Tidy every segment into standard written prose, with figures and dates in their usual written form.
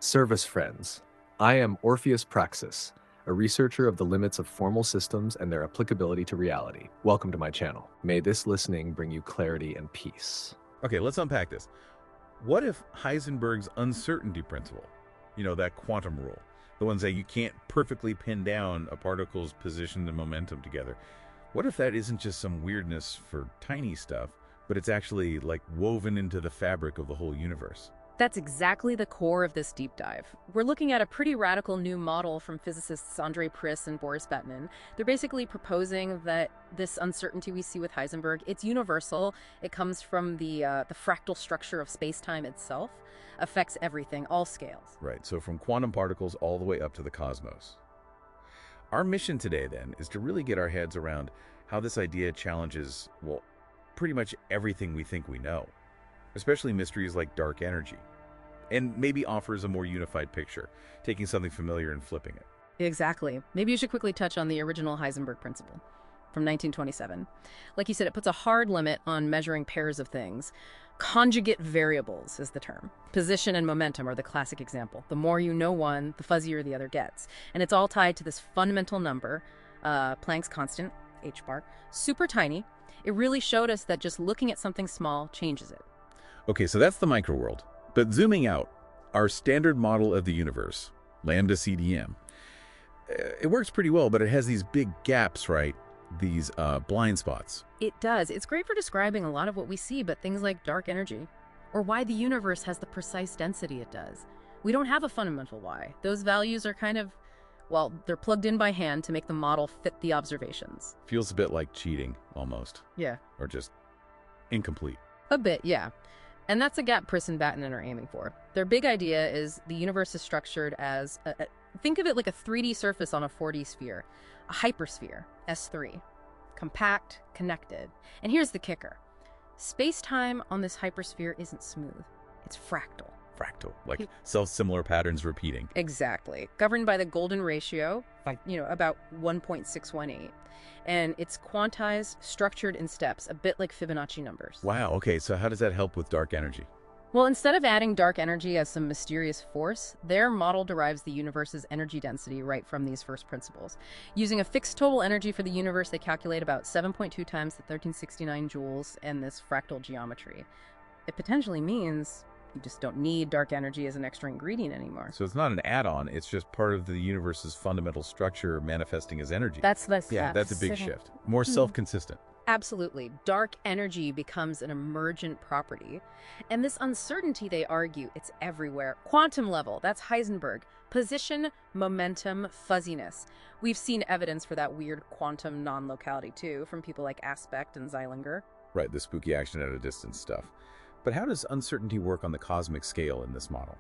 Service friends, I am Orpheus Praxis, a researcher of the limits of formal systems and their applicability to reality. Welcome to my channel. May this listening bring you clarity and peace. Okay, let's unpack this. What if Heisenberg's uncertainty principle, that quantum rule, the ones that you can't perfectly pin down a particle's position and momentum together, what if that isn't just some weirdness for tiny stuff, but it's actually like woven into the fabric of the whole universe? That's exactly the core of this deep dive. We're looking at a pretty radical new model from physicists Andre Pris and Boris Bettman. They're basically proposing that this uncertainty we see with Heisenberg, it's universal. It comes from the fractal structure of space-time itself, affects everything, all scales. Right, so from quantum particles all the way up to the cosmos. Our mission today, then, is to really get our heads around how this idea challenges, well, pretty much everything we think we know, especially mysteries like dark energy, and maybe offers a more unified picture, taking something familiar and flipping it. Exactly. Maybe you should quickly touch on the original Heisenberg principle from 1927. Like you said, it puts a hard limit on measuring pairs of things. Conjugate variables is the term. Position and momentum are the classic example. The more you know one, the fuzzier the other gets. And it's all tied to this fundamental number, Planck's constant, h bar, super tiny. It really showed us that just looking at something small changes it. Okay, so that's the microworld. But zooming out, our standard model of the universe, lambda CDM, it works pretty well, but it has these big gaps, right? These blind spots. It does. It's great for describing a lot of what we see, but things like dark energy, or why the universe has the precise density it does. We don't have a fundamental why. Those values are kind of, well, they're plugged in by hand to make the model fit the observations. Feels a bit like cheating, almost. Yeah. Or just incomplete. A bit, yeah. And that's a gap Pris and Batten are aiming for. Their big idea is the universe is structured as, think of it like a 3D surface on a 4D sphere, a hypersphere, S3. Compact, connected. And here's the kicker. Space-time on this hypersphere isn't smooth. It's fractal. Fractal, like self-similar patterns repeating. Exactly. Governed by the golden ratio, about 1.618. And it's quantized, structured in steps, a bit like Fibonacci numbers. Wow, okay, so how does that help with dark energy? Well, instead of adding dark energy as some mysterious force, their model derives the universe's energy density right from these first principles. Using a fixed total energy for the universe, they calculate about 7.2 times the 1369 joules and this fractal geometry. It potentially means you just don't need dark energy as an extra ingredient anymore. So it's not an add-on, it's just part of the universe's fundamental structure manifesting as energy. That's a big shift. More self-consistent. Absolutely. Dark energy becomes an emergent property. And this uncertainty, they argue, it's everywhere. Quantum level, that's Heisenberg. Position, momentum, fuzziness. We've seen evidence for that weird quantum non-locality too, from people like Aspect and Zeilinger. Right, the spooky action at a distance stuff. But how does uncertainty work on the cosmic scale in this model?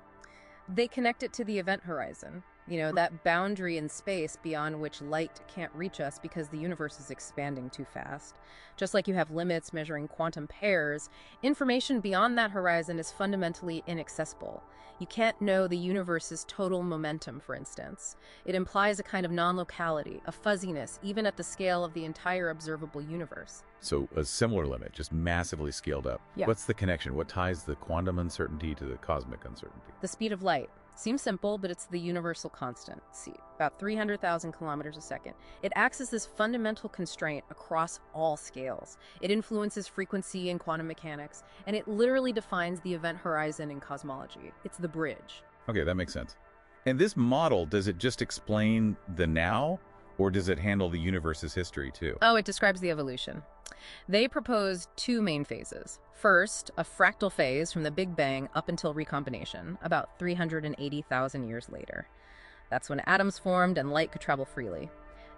They connect it to the event horizon. That boundary in space beyond which light can't reach us because the universe is expanding too fast. Just like you have limits measuring quantum pairs, information beyond that horizon is fundamentally inaccessible. You can't know the universe's total momentum, for instance. It implies a kind of non-locality, a fuzziness, even at the scale of the entire observable universe. So a similar limit, just massively scaled up. Yeah. What's the connection? What ties the quantum uncertainty to the cosmic uncertainty? The speed of light. Seems simple, but it's the universal constant, c, about 300,000 kilometers a second. It acts as this fundamental constraint across all scales. It influences frequency in quantum mechanics, and it literally defines the event horizon in cosmology. It's the bridge. Okay, that makes sense. And this model, does it just explain the now, or does it handle the universe's history too? Oh, it describes the evolution. They proposed two main phases. First, a fractal phase from the Big Bang up until recombination, about 380,000 years later. That's when atoms formed and light could travel freely.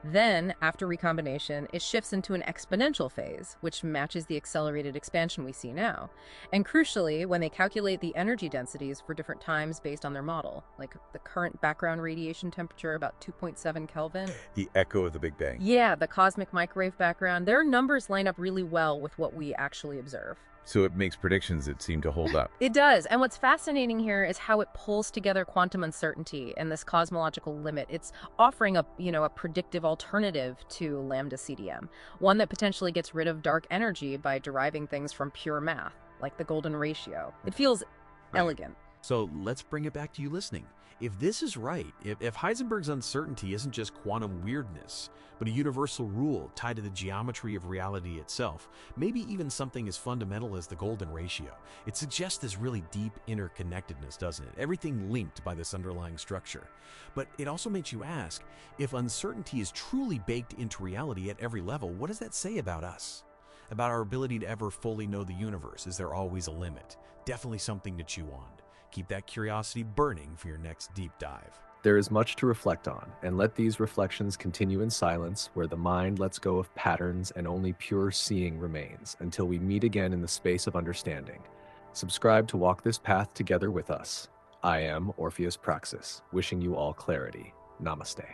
Then, after recombination, it shifts into an exponential phase, which matches the accelerated expansion we see now. And crucially, when they calculate the energy densities for different times based on their model, like the current background radiation temperature, about 2.7 Kelvin. The echo of the Big Bang. Yeah, the cosmic microwave background. Their numbers line up really well with what we actually observe. So it makes predictions that seem to hold up. It does. And what's fascinating here is how it pulls together quantum uncertainty and this cosmological limit. It's offering a predictive alternative to lambda CDM, one that potentially gets rid of dark energy by deriving things from pure math, like the golden ratio. It feels elegant. So let's bring it back to you listening. If this is right, if Heisenberg's uncertainty isn't just quantum weirdness, but a universal rule tied to the geometry of reality itself, maybe even something as fundamental as the golden ratio, it suggests this really deep interconnectedness, doesn't it? Everything linked by this underlying structure. But it also makes you ask, if uncertainty is truly baked into reality at every level, what does that say about us? About our ability to ever fully know the universe? Is there always a limit? Definitely something to chew on. Keep that curiosity burning for your next deep dive. There is much to reflect on, and let these reflections continue in silence, where the mind lets go of patterns and only pure seeing remains, until we meet again in the space of understanding. Subscribe to walk this path together with us. I am Orpheus Praxis, wishing you all clarity. Namaste.